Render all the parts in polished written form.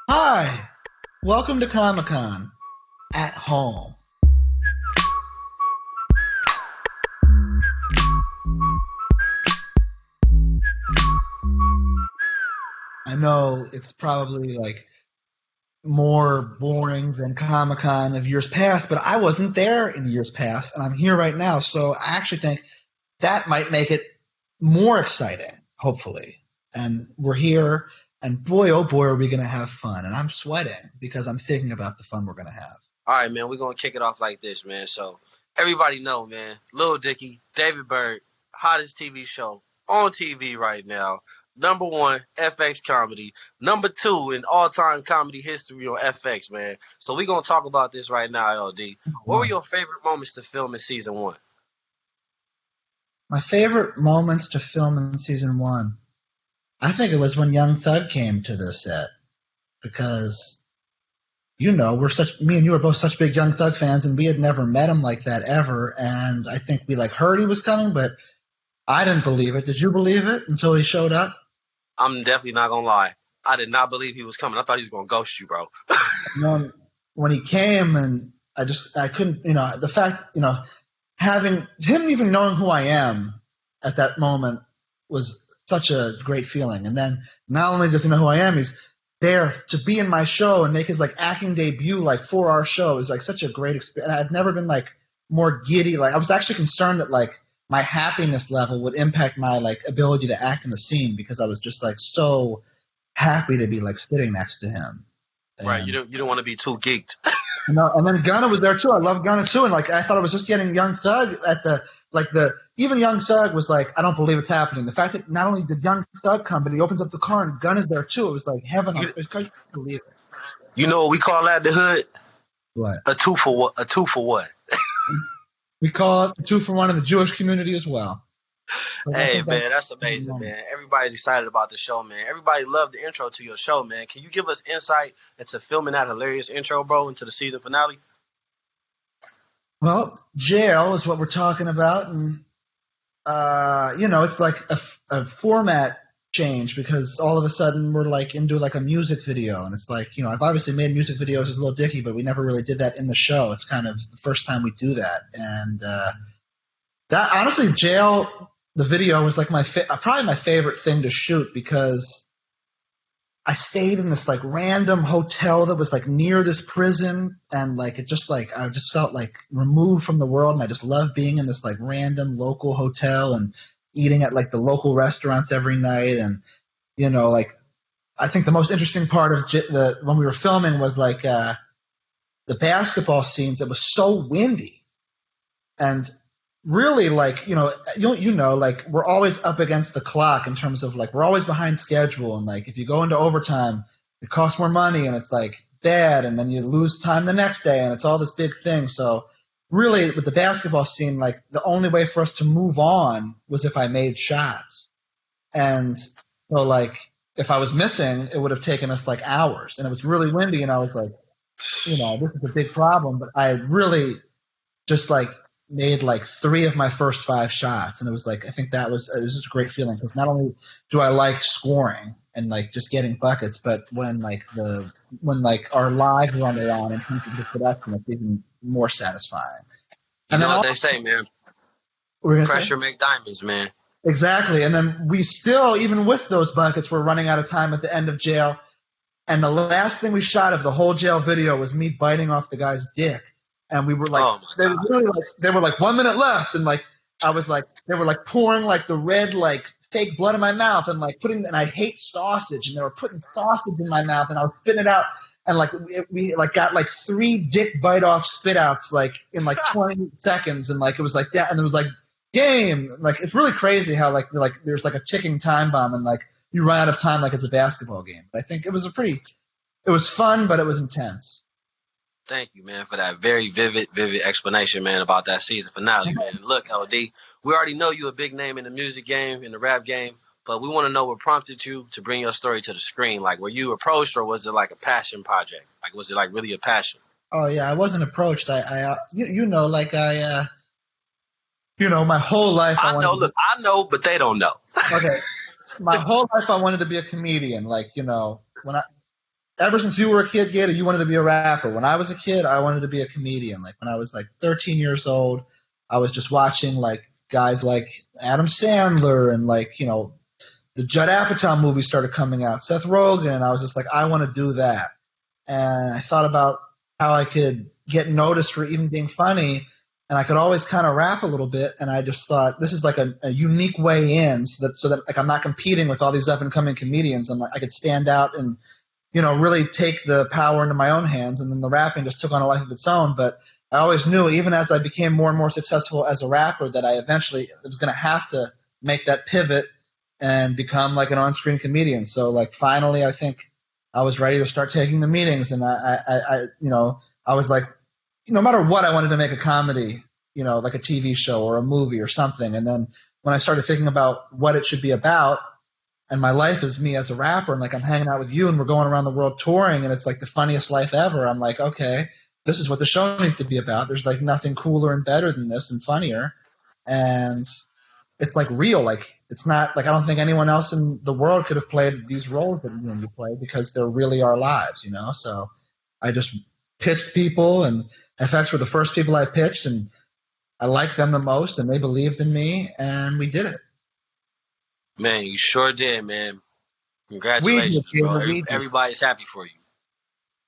Hi, welcome to Comic-Con at home. I know it's probably like more boring than Comic-Con of years past, but I wasn't there in years past, and I'm here right now. So I actually think that might make it more exciting, hopefully. And we're here, and boy, oh boy, are we going to have fun. And I'm sweating because I'm thinking about the fun we're going to have. All right, man, we're going to kick it off like this, man. So everybody know, man, Lil Dicky, David Byrd, hottest TV show on TV right now. Number one, FX comedy. Number two in all-time comedy history on FX, man. So we're going to talk about this right now, LD. What were your favorite moments to film in season one? My favorite moments to film in season one, I think it was when Young Thug came to the set, because, you know, me and you were both such big Young Thug fans, and we had never met him like that ever. And I think we heard he was coming, but I didn't believe it. Did you believe it until he showed up? I'm definitely not gonna lie. I did not believe he was coming. I thought he was gonna ghost you, bro. When he came, and I couldn't, the fact, having him even knowing who I am at that moment was such a great feeling. And then not only does he know who I am, he's there to be in my show and make his acting debut for our show is such a great experience. I've never been more giddy. I was actually concerned that my happiness level would impact my ability to act in the scene, because I was just so happy to be sitting next to him. Right, you don't want to be too geeked. And then Gunna was there too. I love Gunna too, and I thought I was just getting Young Thug at even Young Thug was I don't believe it's happening. The fact that not only did Young Thug come, but he opens up the car and Gunna's there too. It was heaven. I couldn't believe it. You know what we call that in the hood? What? A two for what? A two for what? We call it a 2-for-1 in the Jewish community as well. So hey, man, that's amazing, man. Everybody's excited about the show, man. Everybody loved the intro to your show, man. Can you give us insight into filming that hilarious intro, bro, into the season finale? Well, jail is what we're talking about, and it's a format change, because all of a sudden we're into a music video, and it's I've obviously made music videos as Lil Dicky, but we never really did that in the show. It's kind of the first time we do that, and that honestly, jail, the video was probably my favorite thing to shoot, because I stayed in this random hotel that was near this prison, and it just I just felt removed from the world, and I just loved being in this random local hotel and eating at the local restaurants every night. And I think the most interesting part of when we were filming was the basketball scenes. It was so windy, and really we're always up against the clock in terms of we're always behind schedule, and if you go into overtime it costs more money, and it's bad, and then you lose time the next day, and it's all this big thing. So really with the basketball scene, the only way for us to move on was if I made shots. And so if I was missing, it would have taken us hours, and it was really windy, and I was this is a big problem. But I really just made 3 of my first 5 shots, and it was I think it was just a great feeling, because not only do I like scoring and just getting buckets, but when our lives are on the line in terms of the production, it's even more satisfying. And you know what they say, man. Pressure make diamonds, man. Exactly. And then we still, even with those buckets, we're running out of time at the end of jail. And the last thing we shot of the whole jail video was me biting off the guy's dick. And we were they were 1 minute left, and I was they were pouring the red fake blood in my mouth, and and I hate sausage, and they were putting sausage in my mouth, and I was spitting it out, and we got 3 dick bite off spit outs in 20 seconds, and it was that, and it was game, it's really crazy how there's a ticking time bomb, and you run out of time it's a basketball game. But I think it was fun, but it was intense. Thank you, man, for that very vivid explanation, man, about that season finale, man. Look, LD, we already know you're a big name in the music game, in the rap game, but we want to know what prompted you to bring your story to the screen. Were you approached, or was it a passion project? Was it really a passion? Oh, yeah, I wasn't approached. My whole life. I know, but they don't know. Okay. my whole life I wanted to be a comedian. Like, you know, ever since you were a kid, Gator, you wanted to be a rapper. When I was a kid, I wanted to be a comedian. Like when I was like 13 years old, I was just watching like guys like Adam Sandler and like, you know, the Judd Apatow movie started coming out, Seth Rogen, and I was just like, I want to do that. And I thought about how I could get noticed for even being funny, and I could always kind of rap a little bit. And I just thought this is like a unique way in, so that like I'm not competing with all these up and coming comedians, and like I could stand out and, you know, really take the power into my own hands. And then the rapping just took on a life of its own. But I always knew, even as I became more and more successful as a rapper, that I eventually was going to have to make that pivot and become like an on-screen comedian. So like finally, I think I was ready to start taking the meetings, and I you know, I was like, no matter what, I wanted to make a comedy, you know, like a TV show or a movie or something. And then when I started thinking about what it should be about, and my life is me as a rapper, and like I'm hanging out with you and we're going around the world touring, and it's like the funniest life ever. I'm like, okay, this is what the show needs to be about. There's like nothing cooler and better than this and funnier. And it's like real. Like it's not like I don't think anyone else in the world could have played these roles that you play, because they're really our lives, you know? So I just pitched people, and FX were the first people I pitched, and I liked them the most, and they believed in me, and we did it. Man, you sure did, man. Congratulations, bro. Everybody's happy for you.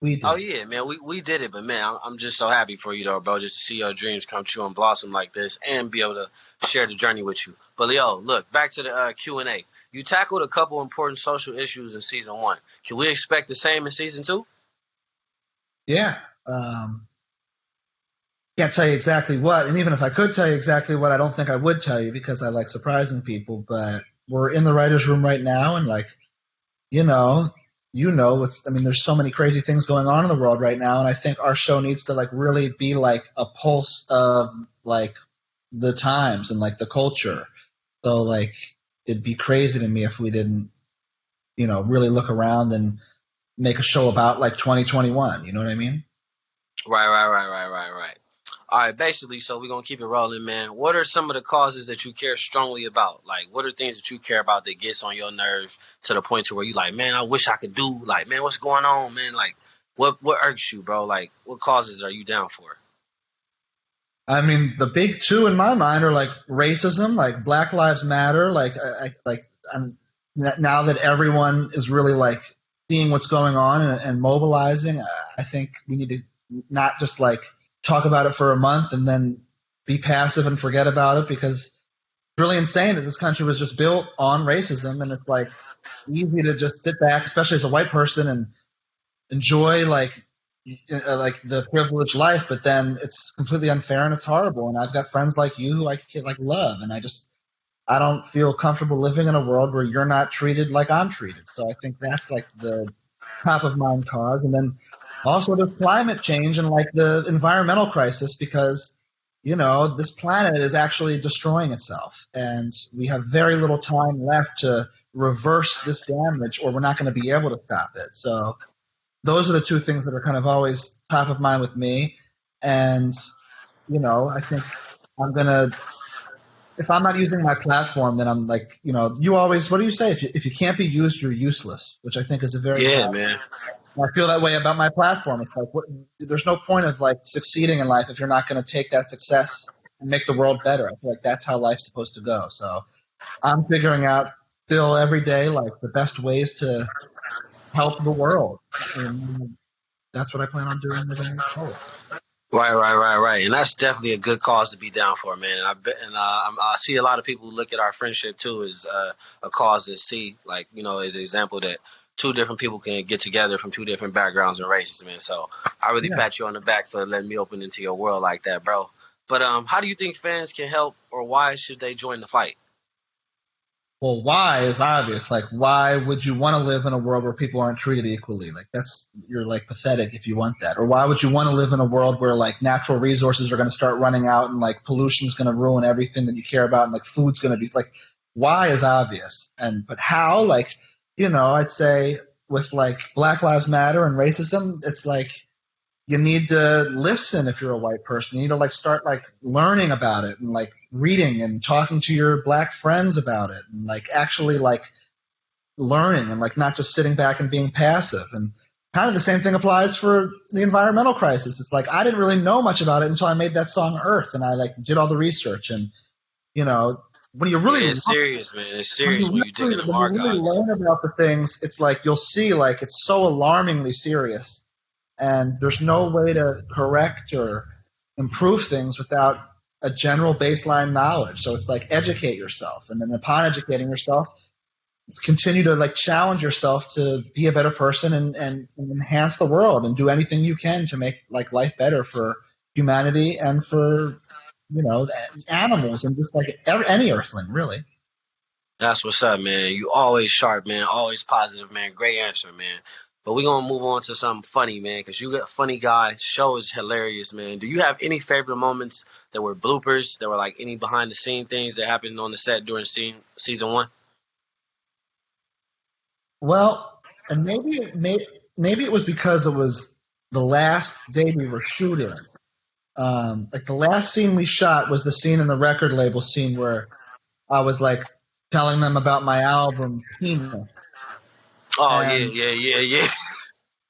We did. Oh yeah, man, we did it, but man, I'm just so happy for you though, bro, just to see your dreams come true and blossom like this, and be able to share the journey with you. But Leo, look, back to the Q&A. You tackled a couple important social issues in season 1. Can we expect the same in season 2? Yeah. Can't tell you exactly what, and even if I could tell you exactly what, I don't think I would tell you, because I like surprising people. But we're in the writer's room right now, and like, you know, there's so many crazy things going on in the world right now, and I think our show needs to like really be like a pulse of like the times and like the culture. So like it'd be crazy to me if we didn't, you know, really look around and make a show about like 2021. You know what I mean? Right. All right, basically, so we're going to keep it rolling, man. What are some of the causes that you care strongly about? Like, what are things that you care about that gets on your nerves to the point to where you like, man, I wish I could do, like, man, what's going on, man? Like, what irks you, bro? Like, what causes are you down for? I mean, the big two in my mind are like racism, like Black Lives Matter. Like, now that everyone is really like seeing what's going on and mobilizing, I think we need to not just like talk about it for a month and then be passive and forget about it, because it's really insane that this country was just built on racism, and it's like easy to just sit back, especially as a white person, and enjoy like the privileged life, but then it's completely unfair and it's horrible. And I've got friends like you who I can like love, and I don't feel comfortable living in a world where you're not treated like I'm treated. So I think that's like the top of mind cause. And then also there's climate change and like the environmental crisis, because, you know, this planet is actually destroying itself, and we have very little time left to reverse this damage, or we're not going to be able to stop it. So those are the two things that are kind of always top of mind with me. And, you know, I think if I'm not using my platform, then I'm like, you know, you always, what do you say? If you can't be used, you're useless, which I think is a very, man. I feel that way about my platform. It's like, there's no point of like succeeding in life if you're not going to take that success and make the world better. I feel like that's how life's supposed to go. So I'm figuring out still every day, like the best ways to help the world. And that's what I plan on doing moving forward. Right. And that's definitely a good cause to be down for, man. And I see a lot of people who look at our friendship too as a cause to see, like, you know, as an example that two different people can get together from two different backgrounds and races, man. So I really pat you on the back for letting me open into your world like that, bro. But how do you think fans can help, or why should they join the fight? Well, why is obvious. Like, why would you want to live in a world where people aren't treated equally? Like, you're like pathetic if you want that. Or why would you want to live in a world where like natural resources are going to start running out, and like pollution's going to ruin everything that you care about, and like food's going to be like, why is obvious. But how? Like, you know, I'd say with like Black Lives Matter and racism, it's like you need to listen if you're a white person. You need to like start like learning about it and like reading and talking to your black friends about it, and like actually like learning and like not just sitting back and being passive. And kind of the same thing applies for the environmental crisis. It's like I didn't really know much about it until I made that song Earth, and I like did all the research. And when you really it's serious, man. It's serious when you dig in the when you really archives. learn about the things, it's like you'll see like it's so alarmingly serious, and there's no way to correct or improve things without a general baseline knowledge. So it's like educate yourself, and then upon educating yourself, continue to like challenge yourself to be a better person and enhance the world and do anything you can to make like life better for humanity and for the animals and just like any earthling really. That's what's up, man. You always sharp, man. Always positive, man. Great answer, man. But we're going to move on to something funny, man, because you got a funny guy. Show is hilarious, man. Do you have any favorite moments that were bloopers, that were like any behind-the-scene things that happened on the set during season 1? Well, and maybe it was because it was the last day we were shooting. Like the last scene we shot was the scene in the record label scene where I was like telling them about my album Peanut. Oh, yeah.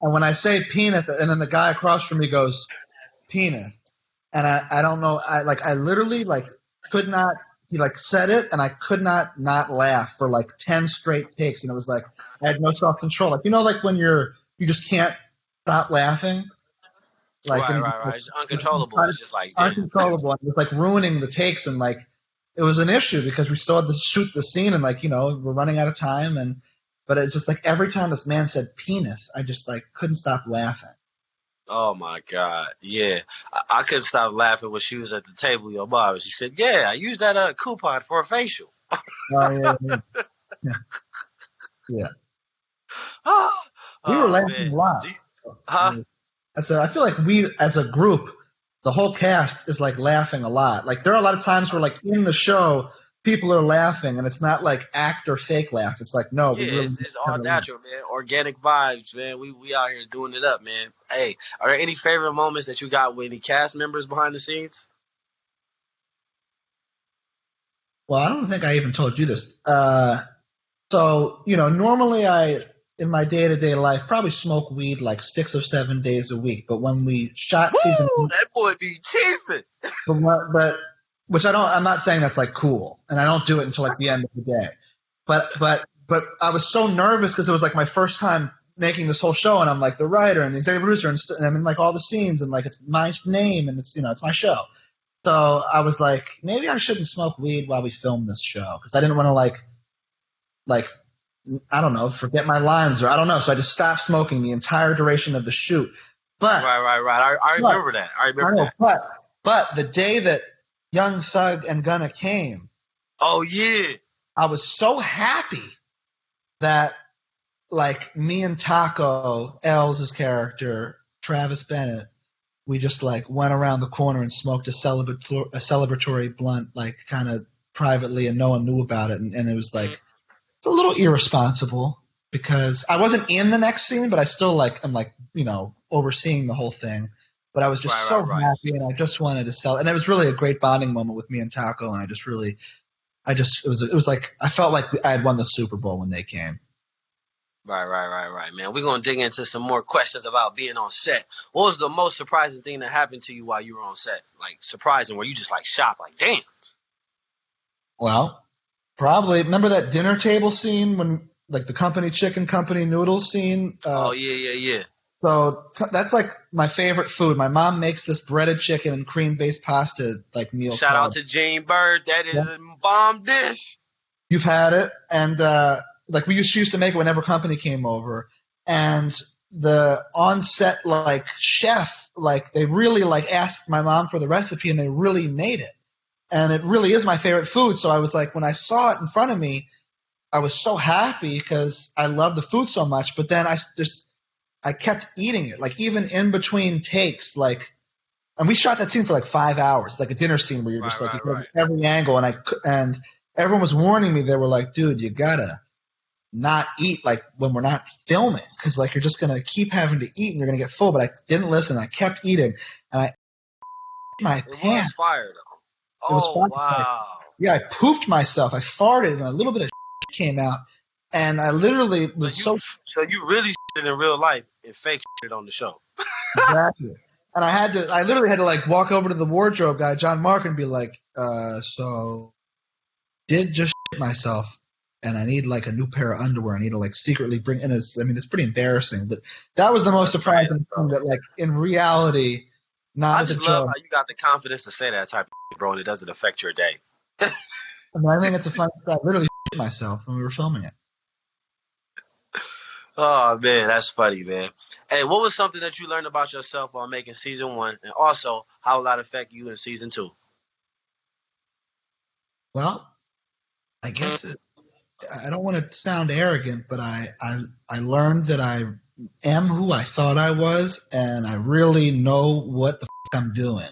And when I say Peanut, and then the guy across from me goes Peanut, and I don't know, I literally like could not. He like said it, and I could not laugh for like 10 straight takes, and it was like I had no self control. Like like when you just can't stop laughing. Like Right. It's uncontrollable. It's just like uncontrollable. It was like ruining the takes, and like it was an issue because we still had to shoot the scene, and like we're running out of time, but it's just like every time this man said penis, I just like couldn't stop laughing. Oh my God, yeah. I couldn't stop laughing when she was at the table, your mom. She said, "Yeah, I used that coupon for a facial." Oh yeah. We were laughing a lot. I feel like we, as a group, the whole cast is like laughing a lot. Like there are a lot of times where like in the show, people are laughing, and it's not like act or fake laugh. It's like no, it's all natural, man. Organic vibes, man. We out here doing it up, man. Hey, are there any favorite moments that you got with any cast members behind the scenes? Well, I don't think I even told you this. So normally in my day-to-day life, probably smoke weed like 6 or 7 days a week. But when we shot season, that boy be cheaping. But which I'm not saying that's like cool, and I don't do it until like the end of the day. But I was so nervous because it was like my first time making this whole show, and I'm like the writer and the executive producer, and I'm in like all the scenes, and like it's my name, and it's it's my show. So I was like, maybe I shouldn't smoke weed while we film this show because I didn't want to like I don't know, forget my lines or I don't know. So I just stopped smoking the entire duration of the shoot. But right. I remember that. I remember that. But the day that Young Thug and Gunna came, oh yeah, I was so happy that like me and Taco, Els' character, Travis Bennett, we just like went around the corner and smoked a celebratory blunt, like kind of privately, and no one knew about it, and it was like. It's a little irresponsible because I wasn't in the next scene, but I still like I'm like overseeing the whole thing. But I was just happy, and I just wanted to sell. And it was really a great bonding moment with me and Taco. And it was like I felt like I had won the Super Bowl when they came. Right, man. We're gonna dig into some more questions about being on set. What was the most surprising thing that happened to you while you were on set? Like surprising, where you just like shocked, like damn. Well. Probably remember that dinner table scene when like the company chicken company noodles scene. Oh yeah. So that's like my favorite food. My mom makes this breaded chicken and cream based pasta like meal. Shout out to Jane Bird. That is a bomb dish. You've had it, and like she used to make it whenever company came over, and the on set like chef like they really like asked my mom for the recipe and they really made it. And it really is my favorite food. So I was like, when I saw it in front of me, I was so happy because I love the food so much. But then I kept eating it, like even in between takes, like, and we shot that scene for like 5 hours, like a dinner scene where you're just like every angle. And everyone was warning me. They were like, dude, you gotta not eat like when we're not filming because like you're just gonna keep having to eat and you're gonna get full. But I didn't listen. I kept eating, and I my pants. It was fire though. It was fun. Wow. Yeah, I pooped myself. I farted, and a little bit of came out. And I literally was So you really shit in real life and fake shit on the show. exactly. And I literally had to like walk over to the wardrobe guy, John Mark, and be like, so did just shit myself and I need like a new pair of underwear. I need to like secretly bring in. It's pretty embarrassing, but that was the most surprising thing that like in reality, not I as a just love joke. how you got the confidence to say that type of shit, bro, and it doesn't affect your day. I think it's a fun. I literally shit myself when we were filming it. Oh man, that's funny, man. Hey, what was something that you learned about yourself while making season 1, and also how will that affect you in season 2? Well, I guess I don't want to sound arrogant, but I learned that I am who I thought I was, and I really know what the I'm doing,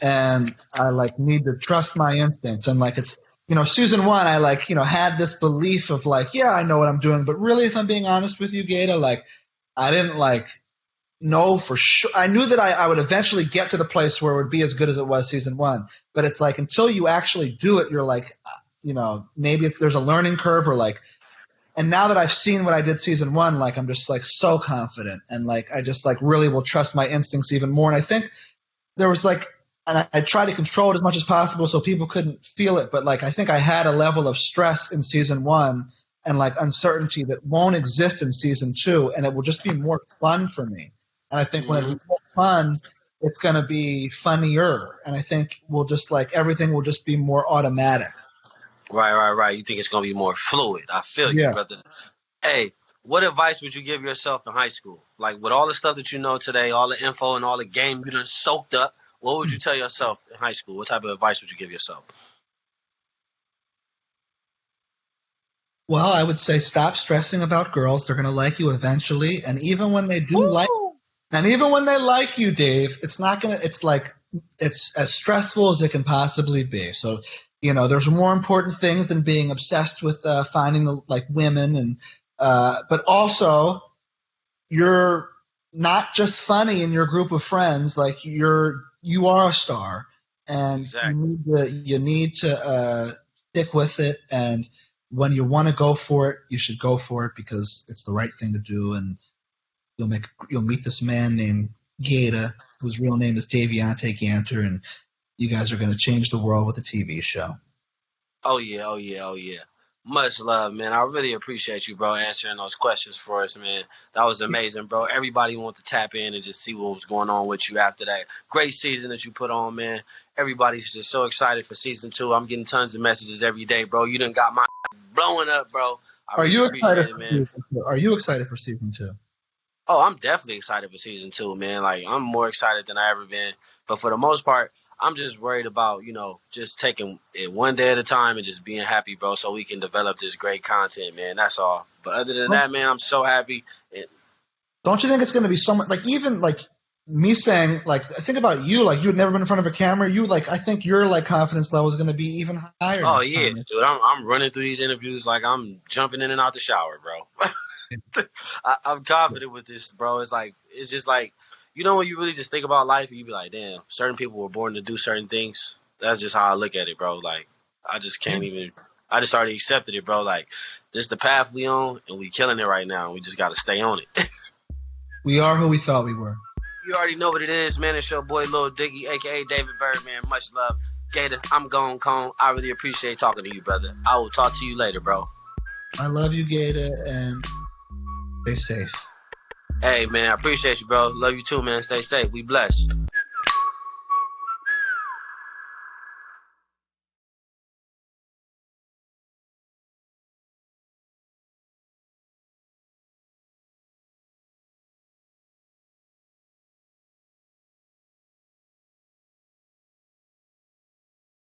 and I like need to trust my instincts. And like it's season 1, I like had this belief of like, yeah, I know what I'm doing, but really, if I'm being honest with you, Gaeta, like I didn't like know for sure. I knew that I would eventually get to the place where it would be as good as it was season 1, but it's like until you actually do it, you're like, maybe there's a learning curve or like. And now that I've seen what I did season 1, like I'm just like so confident and like I just like really will trust my instincts even more. And I think there was like, and I tried to control it as much as possible so people couldn't feel it, but like I think I had a level of stress in season 1 and like uncertainty that won't exist in season 2, and it will just be more fun for me. And I think when it's more fun, it's going to be funnier. And I think we'll just like everything will just be more automatic. Right. You think it's gonna be more fluid? I feel you, brother. Hey, what advice would you give yourself in high school? Like with all the stuff that you know today, all the info and all the game you done soaked up, what would you tell yourself in high school? What type of advice would you give yourself? Well, I would say stop stressing about girls. They're going to like you eventually. And even when they do even when they like you, Dave, it's not going to, it's like, it's as stressful as it can possibly be. So, there's more important things than being obsessed with finding like women and, but also you're not just funny in your group of friends. Like you are a star, and exactly. you need to stick with it. And when you want to go for it, you should go for it because it's the right thing to do. And you'll meet this man named Gaeta, whose real name is Daviante Ganter, and you guys are going to change the world with a TV show. Oh yeah. Much love, man. I really appreciate you, bro, answering those questions for us, man. That was amazing, bro. Everybody wanted to tap in and just see what was going on with you after that great season that you put on, man. Everybody's just so excited for season 2. I'm getting tons of messages every day, bro. You done got my blowing up, bro. Are you excited for season 2? Oh, I'm definitely excited for season 2, man. Like, I'm more excited than I ever been. But for the most part, I'm just worried about, just taking it one day at a time and just being happy, bro, so we can develop this great content, man. That's all. But other than that, man, I'm so happy. Don't you think it's going to be so much, like, even, like, me saying, like, think about you, like, you had never been in front of a camera. You, like, I think your, like, confidence level is going to be even higher. Oh, yeah, dude. I'm running through these interviews like I'm jumping in and out the shower, bro. I'm confident with this, bro. It's just like, when you really just think about life and you be like, damn, certain people were born to do certain things. That's just how I look at it, bro. Like, I just can't even, I just already accepted it, bro. Like, this is the path we on and we killing it right now. We just got to stay on it. We are who we thought we were. You already know what it is, man. It's your boy, Lil Dicky, a.k.a. David Bird, man. Much love. Gaeta, I'm gone, Cone. I really appreciate talking to you, brother. I will talk to you later, bro. I love you, Gaeta, and stay safe. Hey, man, I appreciate you, bro. Love you too, man. Stay safe. We blessed.